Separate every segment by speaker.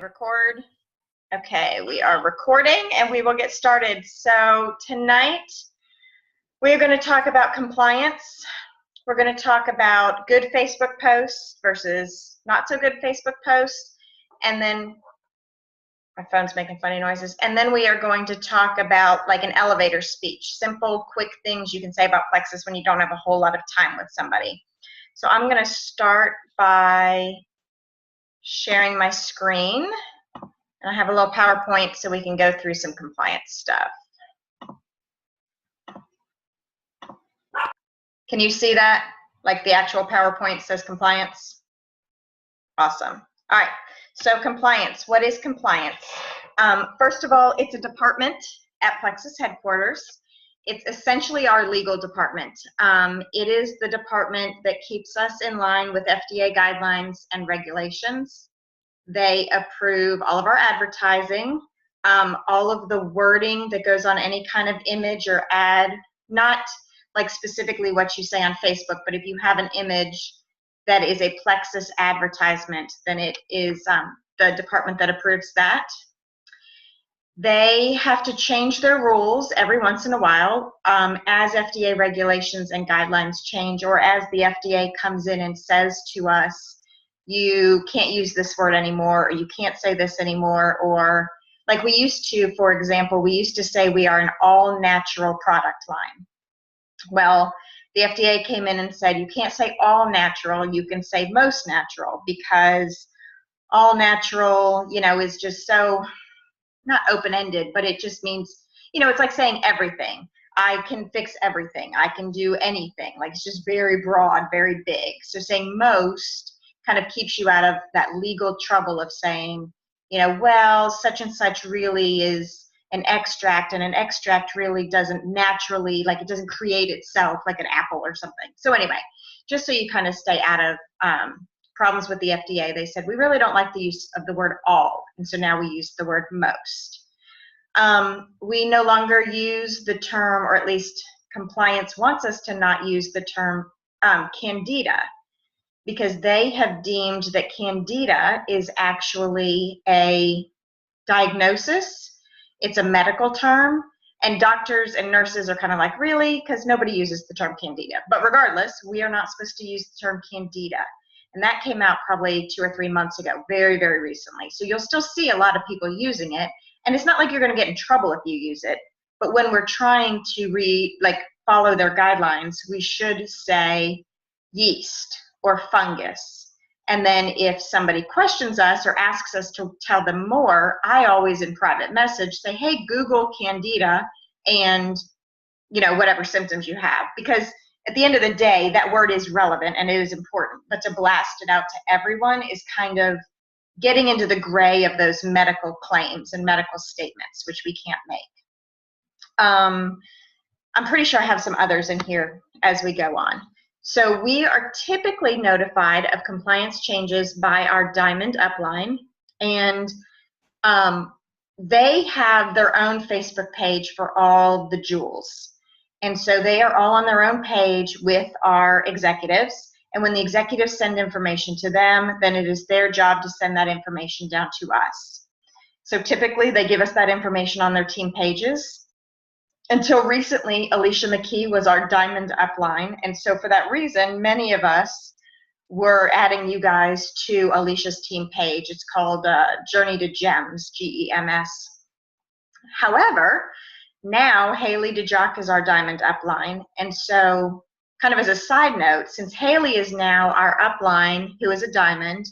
Speaker 1: Record. Okay, we are recording and we will get started. So tonight we're going to talk about compliance. We're going to talk about good Facebook posts versus not so good Facebook posts. And then my phone's making funny noises. And then we are going to talk about like an elevator speech, simple, quick things you can say about Plexus when you don't have a whole lot of time with somebody. So I'm going to start by sharing my screen. And I have a little PowerPoint so we can go through some compliance stuff. Can you see that? Like the actual PowerPoint says compliance? Awesome. All right, so compliance. What is compliance? First of all, it's a department at Plexus headquarters. It's essentially our legal department. It is the department that keeps us in line with FDA guidelines and regulations. They approve all of our advertising, all of the wording that goes on any kind of image or ad, not like specifically what you say on Facebook, but if you have an image that is a Plexus advertisement, then it is the department that approves that. They have to change their rules every once in a while as FDA regulations and guidelines change, or as the FDA comes in and says to us, you can't use this word anymore, or you can't say this anymore, or like we used to, for example, we used to say we are an all-natural product line. Well, the FDA came in and said you can't say all natural, you can say most natural, because all natural, you know, is just so, not open-ended, but it just means, you know, it's like saying everything. I can fix everything. I can do anything. Like it's just very broad, very big. So saying most kind of keeps you out of that legal trouble of saying, you know, well, such and such really is an extract, and an extract really doesn't naturally, like it doesn't create itself like an apple or something. So anyway, just so you kind of stay out of problems with the FDA, they said, we really don't like the use of the word all, and so now we use the word most. We no longer use the term, or at least compliance wants us to not use the term candida, because they have deemed that candida is actually a diagnosis. It's a medical term, and doctors and nurses are kind of like, really? Because nobody uses the term candida. But regardless, we are not supposed to use the term candida. And that came out probably 2 or 3 months ago, very, very recently. So you'll still see a lot of people using it, and it's not like you're going to get in trouble if you use it. But when we're trying to follow their guidelines, we should say yeast or fungus. And then if somebody questions us or asks us to tell them more, I always in private message say, hey, Google candida and, you know, whatever symptoms you have, because at the end of the day, that word is relevant and it is important, but to blast it out to everyone is kind of getting into the gray of those medical claims and medical statements, which we can't make. I'm pretty sure I have some others in here as we go on. So we are typically notified of compliance changes by our Diamond upline, and they have their own Facebook page for all the jewels. And so they are all on their own page with our executives, and when the executives send information to them, then it is their job to send that information down to us. So typically they give us that information on their team pages. Until recently, Alicia McKee was our Diamond upline, and so for that reason, many of us were adding you guys to Alicia's team page. It's called Journey to Gems, GEMS. However, now Haley DeJock is our Diamond upline, and so kind of as a side note, since Haley is now our upline, who is a Diamond,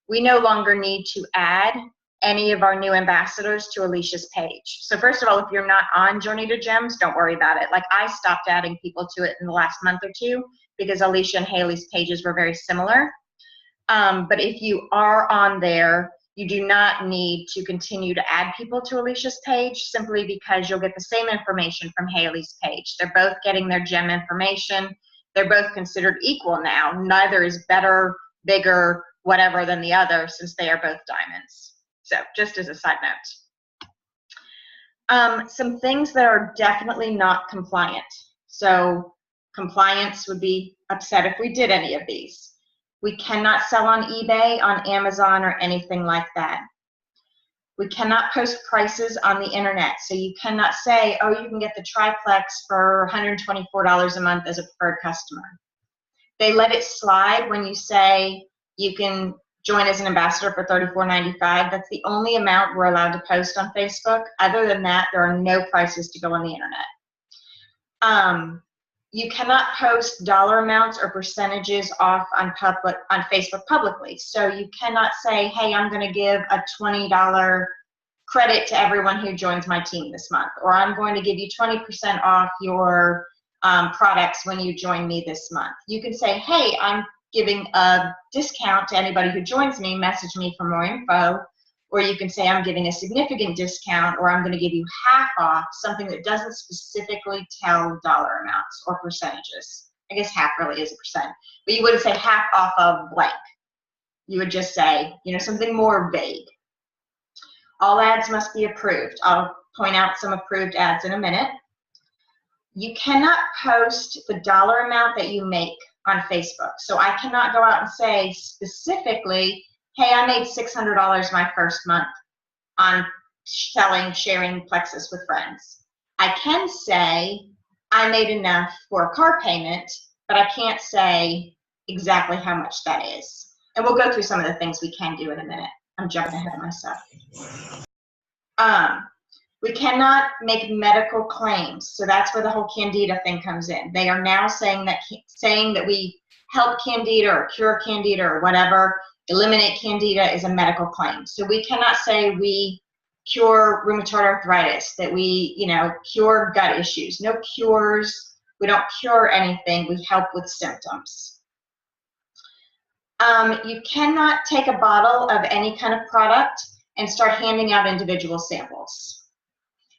Speaker 1: we no longer need to add any of our new ambassadors to Alicia's page. So first of all, if you're not on Journey to Gems, don't worry about it. Like I stopped adding people to it in the last month or two because Alicia and Haley's pages were very similar. But if you are on there, you do not need to continue to add people to Alicia's page simply because you'll get the same information from Haley's page. They're both getting their gem information. They're both considered equal now. Neither is better, bigger, whatever than the other, since they are both diamonds. So just as a side note. Some things that are definitely not compliant. So compliance would be upset if we did any of these. We cannot sell on eBay, on Amazon, or anything like that. We cannot post prices on the internet. So you cannot say, oh, you can get the triplex for $124 a month as a preferred customer. They let it slide when you say you can join as an ambassador for $34.95. That's the only amount we're allowed to post on Facebook. Other than that, there are no prices to go on the internet. You cannot post dollar amounts or percentages off on Facebook publicly. So you cannot say, hey, I'm going to give a $20 credit to everyone who joins my team this month, or I'm going to give you 20% off your products when you join me this month. You can say, hey, I'm giving a discount to anybody who joins me, message me for more info. Or you can say, I'm giving a significant discount, or I'm going to give you half off, something that doesn't specifically tell dollar amounts or percentages. I guess half really is a percent. But you wouldn't say half off of blank. You would just say, you know, something more vague. All ads must be approved. I'll point out some approved ads in a minute. You cannot post the dollar amount that you make on Facebook. So I cannot go out and say specifically, hey, I made $600 my first month on sharing Plexus with friends. I can say I made enough for a car payment, but I can't say exactly how much that is. And we'll go through some of the things we can do in a minute. I'm jumping ahead of myself. We cannot make medical claims. So that's where the whole Candida thing comes in. They are now saying that we help Candida or cure Candida or whatever. Eliminate Candida is a medical claim. So we cannot say we cure rheumatoid arthritis, that we, you know, cure gut issues. No cures. We don't cure anything. We help with symptoms. You cannot take a bottle of any kind of product and start handing out individual samples.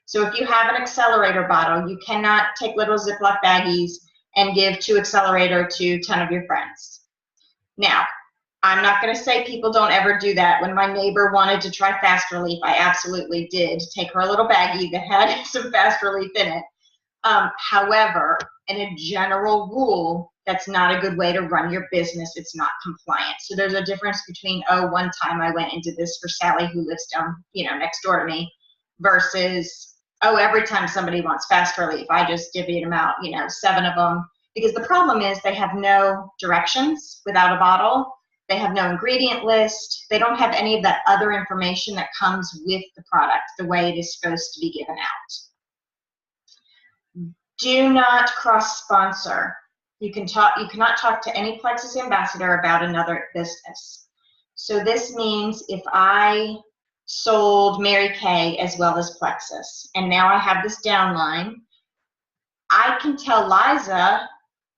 Speaker 1: So if you have an accelerator bottle, you cannot take little Ziploc baggies and give 2 accelerator to 10 of your friends. Now, I'm not going to say people don't ever do that. When my neighbor wanted to try Fast Relief, I absolutely did take her a little baggie that had some Fast Relief in it. However, in a general rule, that's not a good way to run your business. It's not compliant. So there's a difference between, oh, one time I went and did this for Sally who lives down, you know, next door to me, versus, oh, every time somebody wants Fast Relief, I just divvy them out, you know, 7 of them. Because the problem is they have no directions without a bottle. They have no ingredient list. They don't have any of that other information that comes with the product the way it is supposed to be given out. Do not cross-sponsor. You cannot talk to any Plexus ambassador about another business. So this means if I sold Mary Kay as well as Plexus, and now I have this downline, I can tell Liza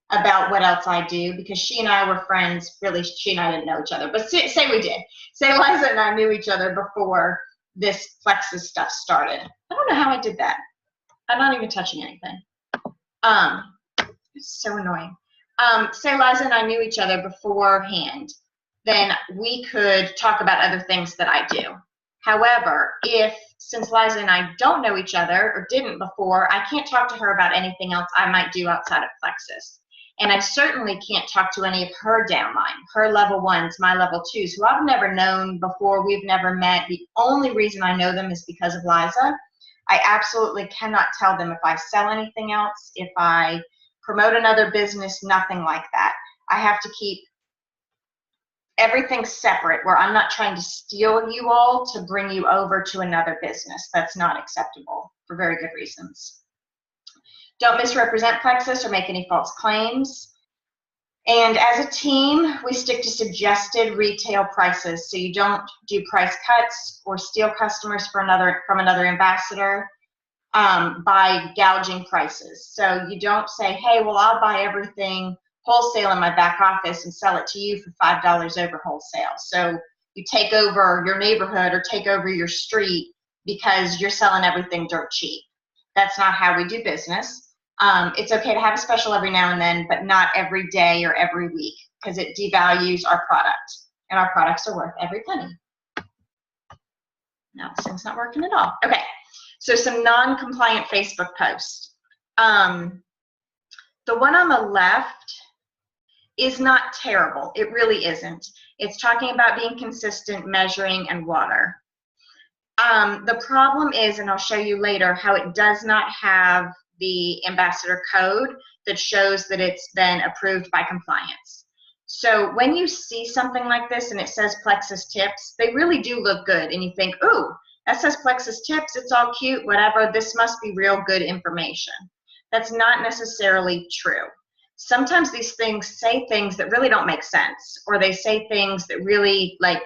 Speaker 1: about what else I do because she and I were friends. Really, she and I didn't know each other, but say we did. Say Liza and I knew each other before this Plexus stuff started. I don't know how I did that. I'm not even touching anything. It's so annoying. Say Liza and I knew each other beforehand, then we could talk about other things that I do. However, since Liza and I don't know each other or didn't before, I can't talk to her about anything else I might do outside of Plexus. And I certainly can't talk to any of her downline, her level 1s, my level 2s, who I've never known before, we've never met. The only reason I know them is because of Liza. I absolutely cannot tell them if I sell anything else, if I promote another business, nothing like that. I have to keep everything separate where I'm not trying to steal you all to bring you over to another business. That's not acceptable for very good reasons. Don't misrepresent Plexus or make any false claims. And as a team, we stick to suggested retail prices. So you don't do price cuts or steal customers from another ambassador by gouging prices. So you don't say, hey, well, I'll buy everything wholesale in my back office and sell it to you for $5 over wholesale. So you take over your neighborhood or take over your street because you're selling everything dirt cheap. That's not how we do business. It's okay to have a special every now and then, but not every day or every week because it devalues our product, and our products are worth every penny. Now this thing's not working at all. Okay, so some non-compliant Facebook posts. The one on the left is not terrible. It really isn't. It's talking about being consistent, measuring, and water. The problem is, and I'll show you later, how it does not have the ambassador code that shows that it's been approved by compliance. So when you see something like this and it says Plexus Tips, they really do look good, and you think, ooh, that says Plexus Tips, it's all cute, whatever, this must be real good information. That's not necessarily true. Sometimes these things say things that really don't make sense, or they say things that really, like,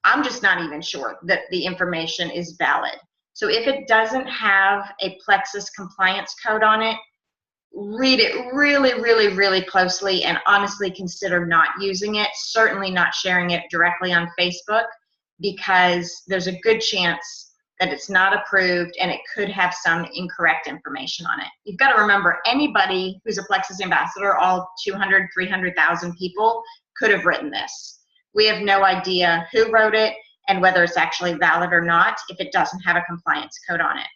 Speaker 1: I'm just not even sure that the information is valid. So if it doesn't have a Plexus compliance code on it, read it really, really, really closely, and honestly consider not using it, certainly not sharing it directly on Facebook, because there's a good chance that it's not approved and it could have some incorrect information on it. You've got to remember, anybody who's a Plexus ambassador, all 200, 300,000 people, could have written this. We have no idea who wrote it and whether it's actually valid or not if it doesn't have a compliance code on it.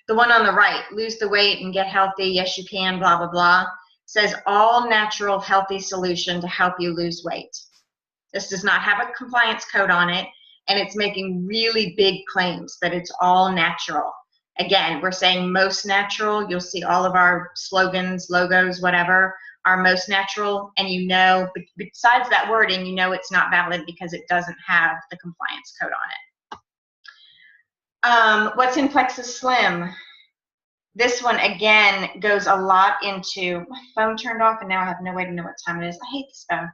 Speaker 1: The one on the right, lose the weight and get healthy, yes you can, blah, blah, blah, says all natural healthy solution to help you lose weight. This does not have a compliance code on it, and it's making really big claims that it's all natural. Again, we're saying most natural. You'll see all of our slogans, logos, whatever, are most natural, and you know, besides that wording, you know it's not valid because it doesn't have the compliance code on it. What's in Plexus Slim? This one, again, goes a lot into, my phone turned off and now I have no way to know what time it is. I hate this phone.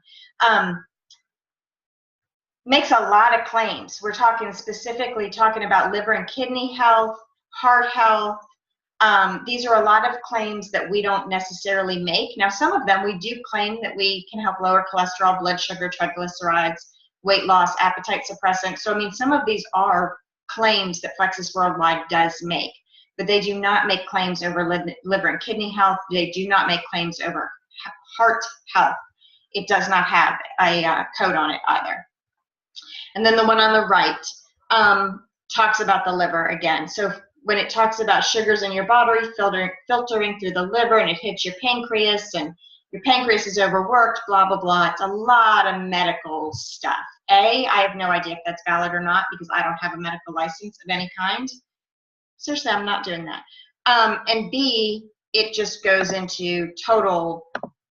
Speaker 1: Makes a lot of claims. We're specifically talking about liver and kidney health, heart health. These are a lot of claims that we don't necessarily make. Now, some of them we do claim that we can help lower cholesterol, blood sugar, triglycerides, weight loss, appetite suppressant. So, I mean, some of these are claims that Plexus Worldwide does make, but they do not make claims over liver and kidney health. They do not make claims over heart health. It does not have a code on it either. And then the one on the right talks about the liver again. So when it talks about sugars in your body filtering through the liver and it hits your pancreas and your pancreas is overworked, blah, blah, blah. It's a lot of medical stuff. A, I have no idea if that's valid or not because I don't have a medical license of any kind. Seriously, I'm not doing that. And B, it just goes into total,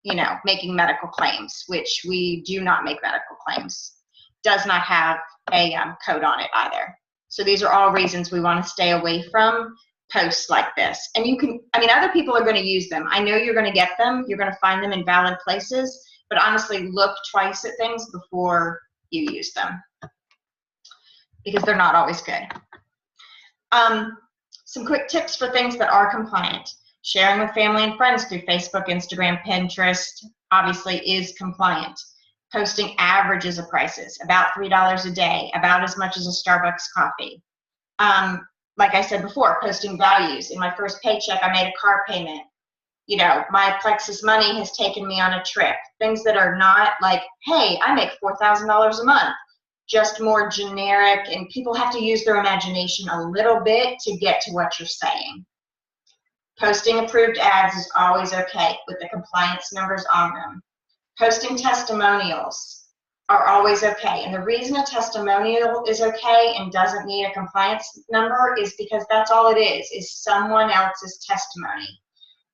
Speaker 1: you know, making medical claims, which we do not make medical claims. Does not have a code on it either. So these are all reasons we want to stay away from posts like this. And you can, I mean, other people are going to use them. I know you're going to get them. You're going to find them in valid places. But honestly, look twice at things before you use them because they're not always good. Some quick tips for things that are compliant. Sharing with family and friends through Facebook, Instagram, Pinterest obviously is compliant. Posting averages of prices, about $3 a day, about as much as a Starbucks coffee. Like I said before, posting values. In my first paycheck, I made a car payment. You know, my Plexus money has taken me on a trip. Things that are not like, hey, I make $4,000 a month. Just more generic, and people have to use their imagination a little bit to get to what you're saying. Posting approved ads is always okay with the compliance numbers on them. Posting testimonials are always okay. And the reason a testimonial is okay and doesn't need a compliance number is because that's all it is someone else's testimony.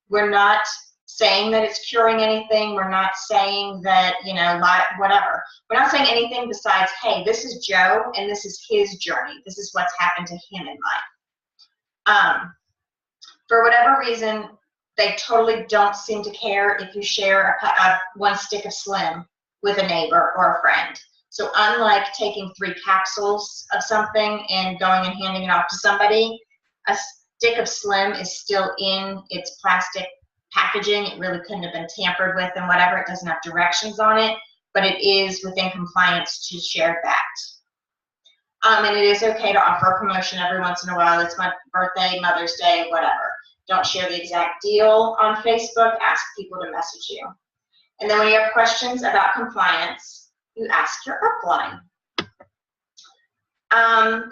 Speaker 1: We're not saying that it's curing anything. We're not saying that, you know, whatever. We're not saying anything besides, hey, this is Joe and this is his journey. This is what's happened to him in life. For whatever reason, they totally don't seem to care if you share one stick of Slim with a neighbor or a friend. So unlike taking 3 capsules of something and going and handing it off to somebody, a stick of Slim is still in its plastic packaging. It really couldn't have been tampered with and whatever. It doesn't have directions on it, but it is within compliance to share that. And it is okay to offer a promotion every once in a while. It's my birthday, Mother's Day, whatever. Don't share the exact deal on Facebook. Ask people to message you. And then when you have questions about compliance, you ask your upline.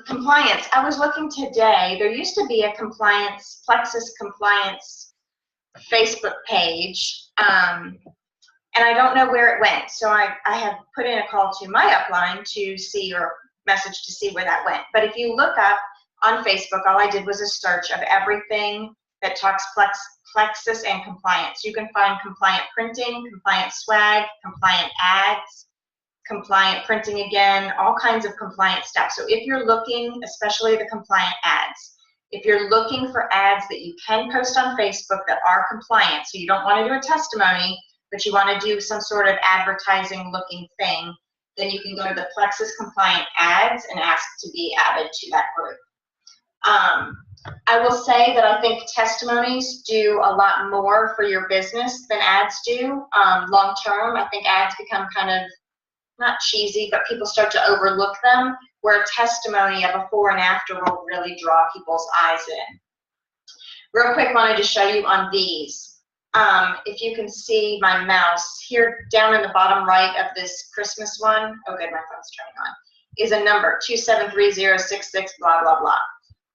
Speaker 1: Compliance. I was looking today. There used to be a Plexus compliance Facebook page, and I don't know where it went. So I have put in a call to my upline to see, or message to see where that went. But if you look up on Facebook, all I did was a search of everything that talks Plexus and compliance. You can find compliant printing, compliant swag, compliant ads, compliant printing again, all kinds of compliant stuff. So if you're looking, especially the compliant ads, if you're looking for ads that you can post on Facebook that are compliant, so you don't want to do a testimony, but you want to do some sort of advertising looking thing, then you can go to the Plexus compliant ads and ask to be added to that group. I will say that I think testimonies do a lot more for your business than ads do. Long term, I think ads become kind of, not cheesy, but people start to overlook them, where a testimony, a before and after, will really draw people's eyes in. Real quick, wanted to show you on these. If you can see my mouse, here down in the bottom right of this Christmas one, oh good, my phone's turning on, is a number, 273066, blah, blah, blah.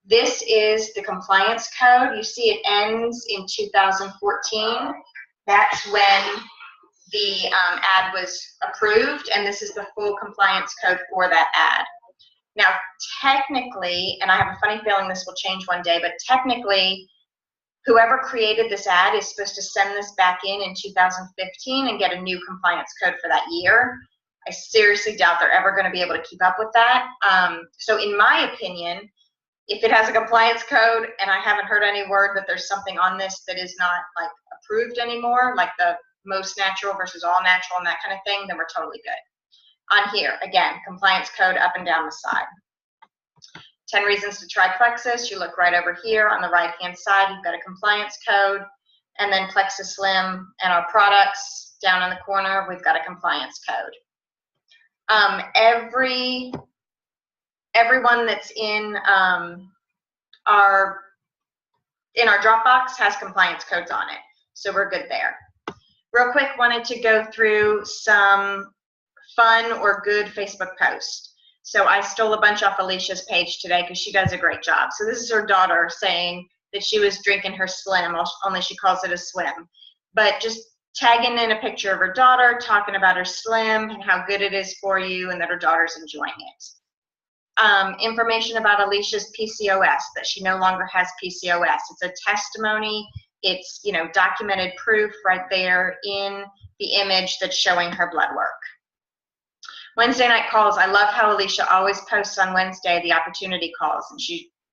Speaker 1: This is the compliance code. You see it ends in 2014. That's when the ad was approved, and this is the full compliance code for that ad. Now, technically, and I have a funny feeling this will change one day, but technically, whoever created this ad is supposed to send this back in 2015 and get a new compliance code for that year. I seriously doubt they're ever going to be able to keep up with that. So in my opinion, if it has a compliance code and I haven't heard any word that there's something on this that is not like approved anymore, like the most natural versus all natural and that kind of thing, then we're totally good. On here, again, compliance code up and down the side. 10 reasons to try Plexus. You look right over here on the right-hand side, you've got a compliance code, and then Plexus Slim and our products down in the corner, we've got a compliance code. Everyone that's in our Dropbox has compliance codes on it, so we're good there. Real quick, wanted to go through some fun or good Facebook posts. So I stole a bunch off Alicia's page today because she does a great job. So this is her daughter saying that she was drinking her Slim, only she calls it a swim. But just tagging in a picture of her daughter, talking about her Slim and how good it is for you and that her daughter's enjoying it. Information about Alicia's PCOS, that she no longer has PCOS. It's a testimony. It's, you know, documented proof right there in the image that's showing her blood work. Wednesday night calls. I love how Alicia always posts on Wednesday the opportunity calls, and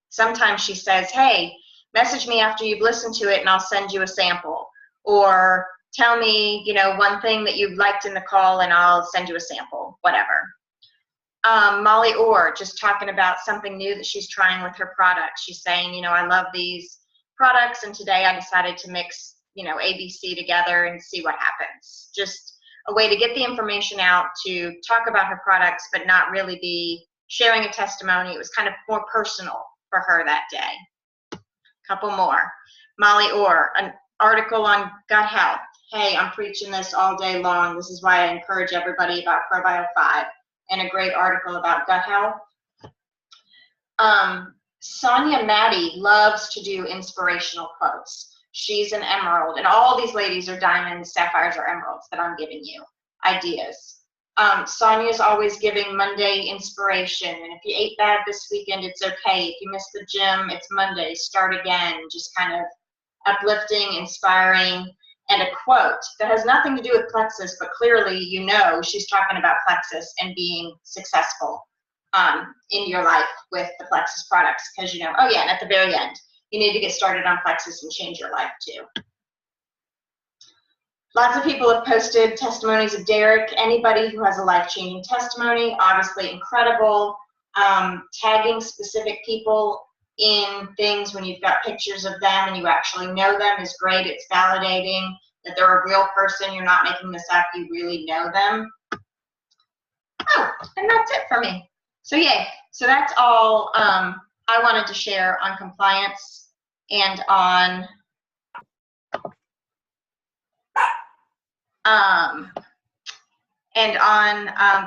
Speaker 1: sometimes she says, hey, message me after you've listened to it and I'll send you a sample, or tell me, you know, one thing that you liked in the call and I'll send you a sample, whatever. Molly Orr, just talking about something new that she's trying with her products. She's saying, you know, I love these products, and today I decided to mix, you know, ABC together and see what happens. Just a way to get the information out, to talk about her products, but not really be sharing a testimony. It was kind of more personal for her that day. Couple more. Molly Orr, an article on gut health. Hey, I'm preaching this all day long. This is why I encourage everybody about ProBio 5. And a great article about gut health. Sonia Maddie loves to do inspirational quotes. She's an emerald, and all these ladies are diamonds, sapphires, or emeralds that I'm giving you ideas. Sonia's always giving Monday inspiration, and if you ate bad this weekend, it's okay. If you missed the gym, it's Monday, start again. Just kind of uplifting, inspiring. And a quote that has nothing to do with Plexus, but clearly you know she's talking about Plexus and being successful in your life with the Plexus products, because you know, oh yeah, and at the very end, you need to get started on Plexus and change your life too. Lots of people have posted testimonies of Derek. Anybody who has a life-changing testimony, obviously incredible. Tagging specific people in things when you've got pictures of them and you actually know them is great. It's validating that they're a real person. You're not making this up. You really know them. Oh, and that's it for me. So yay. So that's all I wanted to share on compliance and on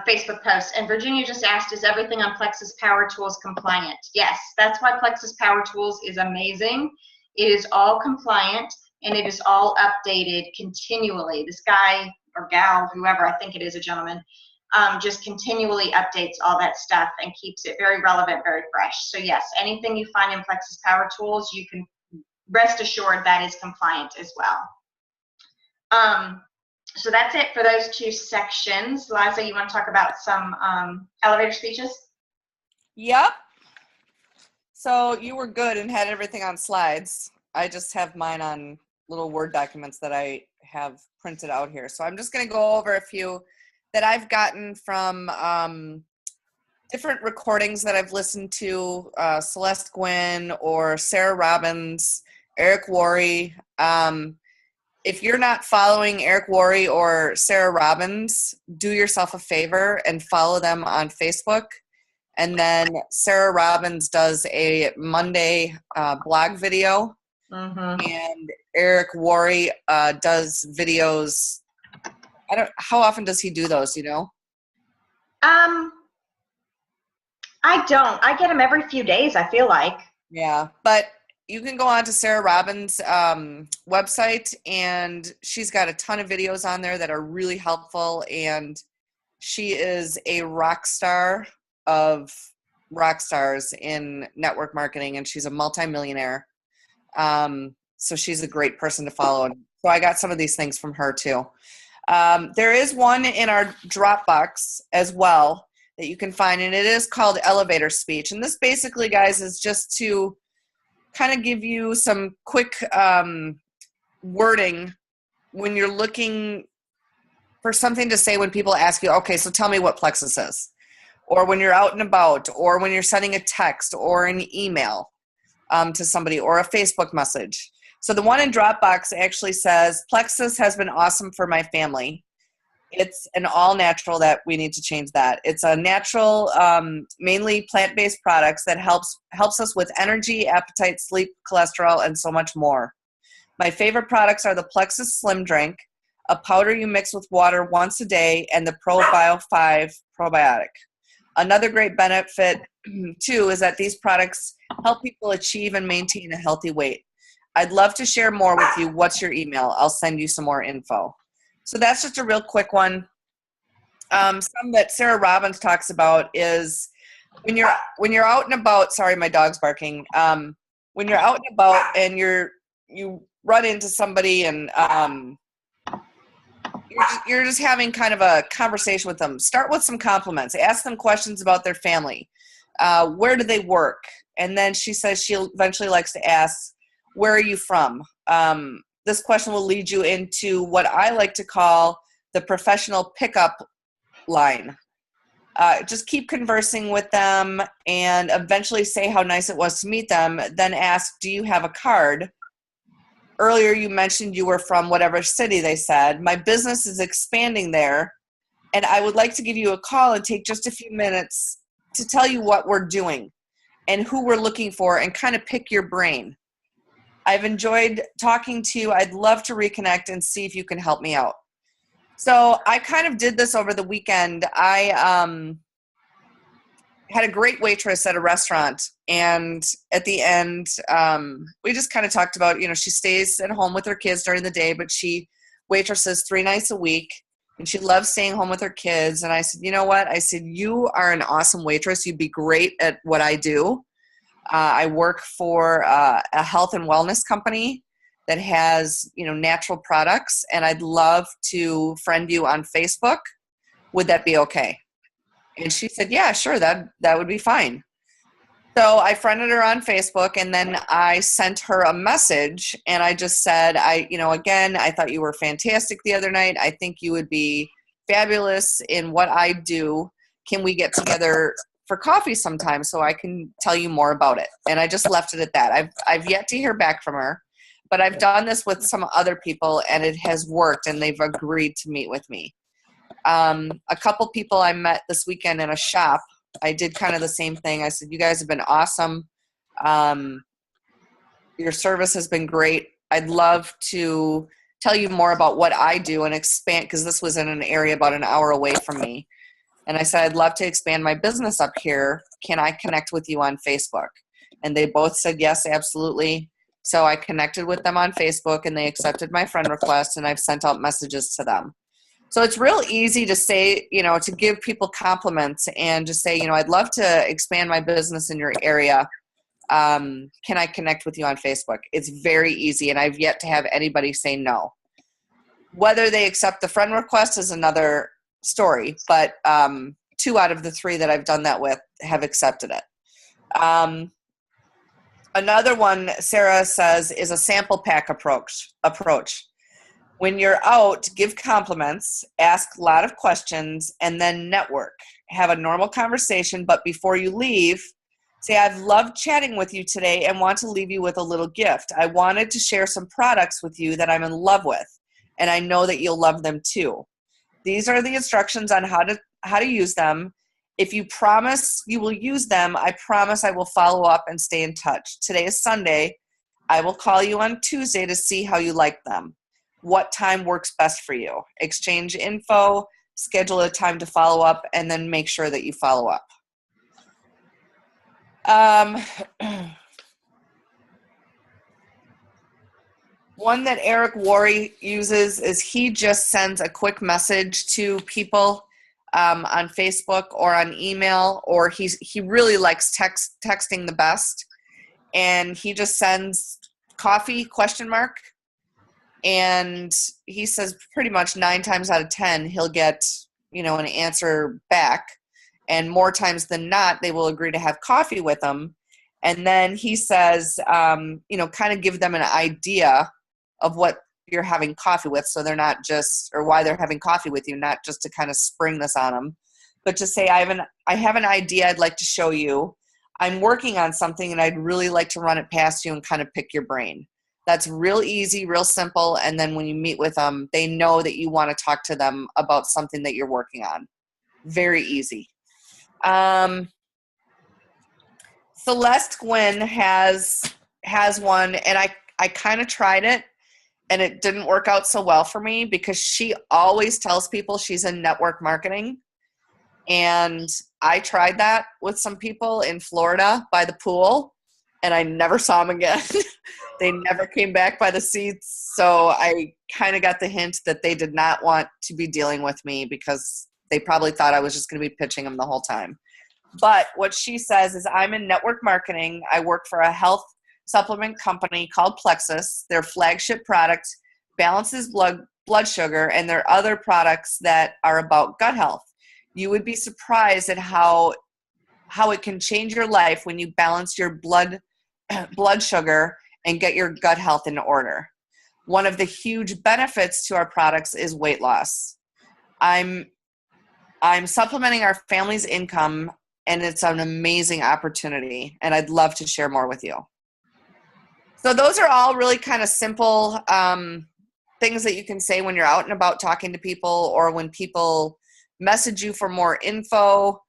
Speaker 1: Facebook posts. And Virginia just asked, is everything on Plexus Power Tools compliant? Yes, that's why Plexus Power Tools is amazing. It is all compliant and it is all updated continually. This guy or gal, whoever, I think it is a gentleman, just continually updates all that stuff and keeps it very relevant, very fresh. So yes, anything you find in Plexus Power Tools, you can rest assured that is compliant as well. So that's it for those two sections. Liza, you want to talk about some elevator speeches?
Speaker 2: Yep. So you were good and had everything on slides. I just have mine on little Word documents that I have printed out here. So I'm just going to go over a few that I've gotten from different recordings that I've listened to, Celeste Gwynn or Sarah Robbins, Eric Worre. If you're not following Eric Worre or Sarah Robbins, do yourself a favor and follow them on Facebook. And then Sarah Robbins does a Monday blog video. And Eric Worre does videos. How often does he do those, you know?
Speaker 1: I don't. I get them every few days, I feel like.
Speaker 2: Yeah, but you can go on to Sarah Robbins' website, and she's got a ton of videos on there that are really helpful, and she is a rock star of rock stars in network marketing, and she's a multimillionaire. So she's a great person to follow. So I got some of these things from her too. There is one in our Dropbox as well that you can find, and it is called Elevator Speech. And this basically, guys, is just to kind of give you some quick wording when you're looking for something to say when people ask you, okay, so tell me what Plexus is. Or when you're out and about, or when you're sending a text or an email to somebody, or a Facebook message. So the one in Dropbox actually says, Plexus has been awesome for my family. It's an all-natural that we need to change that. It's a natural, mainly plant-based products that helps us with energy, appetite, sleep, cholesterol, and so much more. My favorite products are the Plexus Slim Drink, a powder you mix with water once a day, and the ProBio 5 probiotic. Another great benefit, too, is that these products help people achieve and maintain a healthy weight. I'd love to share more with you. What's your email? I'll send you some more info. So that's just a real quick one. Some that Sarah Robbins talks about is when you're out and about. Sorry, my dog's barking. When you're out and about and you run into somebody and you're just having kind of a conversation with them. Start with some compliments. Ask them questions about their family. Where do they work? And then she says she eventually likes to ask, where are you from? This question will lead you into what I like to call the professional pickup line. Just keep conversing with them and eventually say how nice it was to meet them. Then ask, do you have a card? Earlier you mentioned you were from whatever city, they said. My business is expanding there, and I would like to give you a call and take just a few minutes to tell you what we're doing and who we're looking for and kind of pick your brain. I've enjoyed talking to you. I'd love to reconnect and see if you can help me out. So I kind of did this over the weekend. I had a great waitress at a restaurant, and at the end, we just kind of talked about, she stays at home with her kids during the day, but she waitresses 3 nights a week, and she loves staying home with her kids. And I said, you know what? I said, you are an awesome waitress. You'd be great at what I do. I work for a health and wellness company that has, natural products, and I'd love to friend you on Facebook. Would that be okay? And she said, yeah, sure, that would be fine. So I friended her on Facebook, and then I sent her a message, and I just said, again, I thought you were fantastic the other night. I think you would be fabulous in what I do. Can we get together for coffee sometime so I can tell you more about it? And I just left it at that. I've yet to hear back from her, but I've done this with some other people, and it has worked, and they've agreed to meet with me. A couple people I met this weekend in a shop, I did kind of the same thing. I said, you guys have been awesome. Your service has been great. I'd love to tell you more about what I do and expand, because this was in an area about an hour away from me. And I said, I'd love to expand my business up here. Can I connect with you on Facebook? And they both said, yes, absolutely. So I connected with them on Facebook, and they accepted my friend request, and I've sent out messages to them. So it's real easy to say, to give people compliments and just say, I'd love to expand my business in your area. Can I connect with you on Facebook? It's very easy, and I've yet to have anybody say no. Whether they accept the friend request is another story, but 2 out of the 3 that I've done that with have accepted it. Another one, Sarah says, is a sample pack approach. When you're out, give compliments, ask a lot of questions, and then network. Have a normal conversation, but before you leave, say, I've loved chatting with you today and want to leave you with a little gift. I wanted to share some products with you that I'm in love with, and I know that you'll love them too. These are the instructions on how to use them. If you promise you will use them, I promise I will follow up and stay in touch. Today is Sunday. I will call you on Tuesday to see how you like them. What time works best for you? Exchange info, schedule a time to follow up, and then make sure that you follow up. One that Eric Worre uses is he just sends a quick message to people on Facebook or on email, or he really likes texting the best, and he just sends coffee ? And he says pretty much 9 times out of 10 he'll get an answer back, and more times than not they will agree to have coffee with him. And then he says kind of give them an idea of what you're having coffee with, so they're not just, or why they're having coffee with you, not just to kind of spring this on them, but to say, I have an idea I'd like to show you. I'm working on something and I'd really like to run it past you and kind of pick your brain. That's real easy, real simple, and then when you meet with them, they know that you want to talk to them about something that you're working on. Very easy. Celeste Gwynn has one, and I kind of tried it, and it didn't work out so well for me because she always tells people she's in network marketing. And I tried that with some people in Florida by the pool, and I never saw them again. They never came back by the seats. So I kind of got the hint that they did not want to be dealing with me because they probably thought I was just going to be pitching them the whole time. But what she says is, I'm in network marketing. I work for a health supplement company called Plexus. Their flagship product balances blood sugar, and there are other products that are about gut health. You would be surprised at how it can change your life when you balance your blood sugar and get your gut health in order. One of the huge benefits to our products is weight loss. I'm supplementing our family's income, and it's an amazing opportunity, and I'd love to share more with you. So those are all really kind of simple things that you can say when you're out and about talking to people, or when people message you for more info.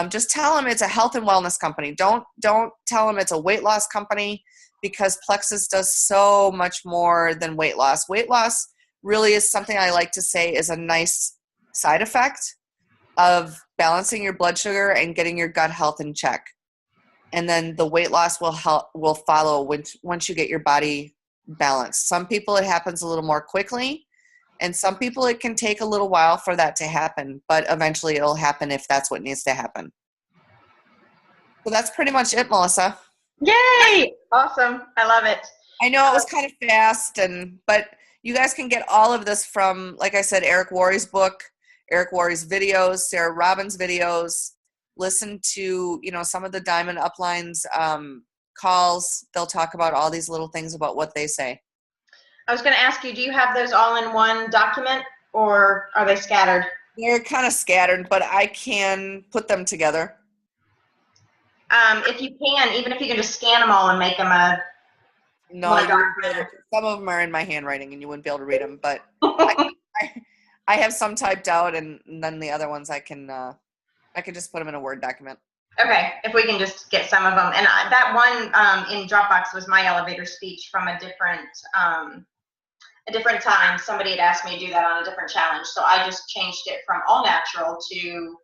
Speaker 2: Just tell them it's a health and wellness company. Don't tell them it's a weight loss company, because Plexus does so much more than weight loss. Weight loss really is something I like to say is a nice side effect of balancing your blood sugar and getting your gut health in check. And then the weight loss will follow once you get your body balanced. Some people it happens a little more quickly, and some people it can take a little while for that to happen, but eventually it'll happen if that's what needs to happen. So that's pretty much it, Melissa.
Speaker 1: Yay! Awesome. I love it.
Speaker 2: I know it was kind of fast, but you guys can get all of this from, like I said, Eric Worre's book, Eric Worre's videos, Sarah Robbins' videos. Listen to, some of the Diamond Uplines calls. They'll talk about all these little things about what they say.
Speaker 1: I was going to ask you, do you have those all in one document, or are they scattered?
Speaker 2: They're kind of scattered, but I can put them together.
Speaker 1: If you can, even if you can just scan them all and make them a
Speaker 2: No, some of them are in my handwriting and you wouldn't be able to read them, but I have some typed out, and then the other ones I can just put them in a Word document.
Speaker 1: Okay, if we can just get some of them. And that one in Dropbox was my elevator speech from a different time. Somebody had asked me to do that on a different challenge, so I just changed it from all natural to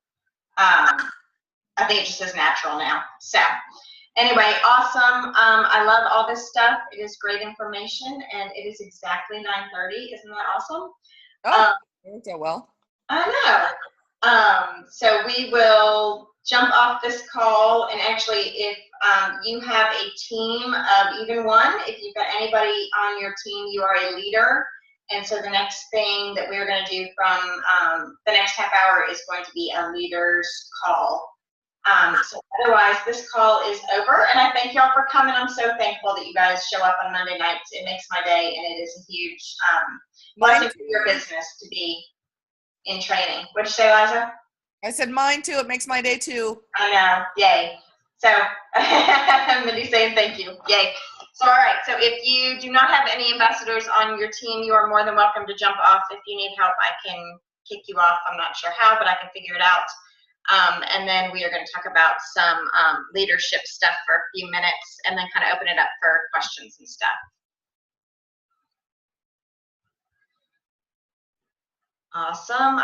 Speaker 1: I think it just says natural now. So anyway, awesome. I love all this stuff. It is great information, and it is exactly 9:30. Isn't that awesome?
Speaker 2: Oh, that well.
Speaker 1: I know. So we will jump off this call, and actually, if you have a team of even one, if you've got anybody on your team, you are a leader. And so the next thing that we're going to do from the next half hour is going to be a leaders call. So otherwise, this call is over, and I thank y'all for coming. I'm so thankful that you guys show up on Monday nights. It makes my day, and it is a huge blessing for your business to be in training. What'd you say, Liza?
Speaker 2: I said mine too. It makes my day too.
Speaker 1: I know. Yay. So Mindy's saying thank you. Yay. So all right. So if you do not have any ambassadors on your team, you are more than welcome to jump off. If you need help, I can kick you off. I'm not sure how, but I can figure it out. And then we are going to talk about some leadership stuff for a few minutes, and then kind of open it up for questions and stuff. Awesome.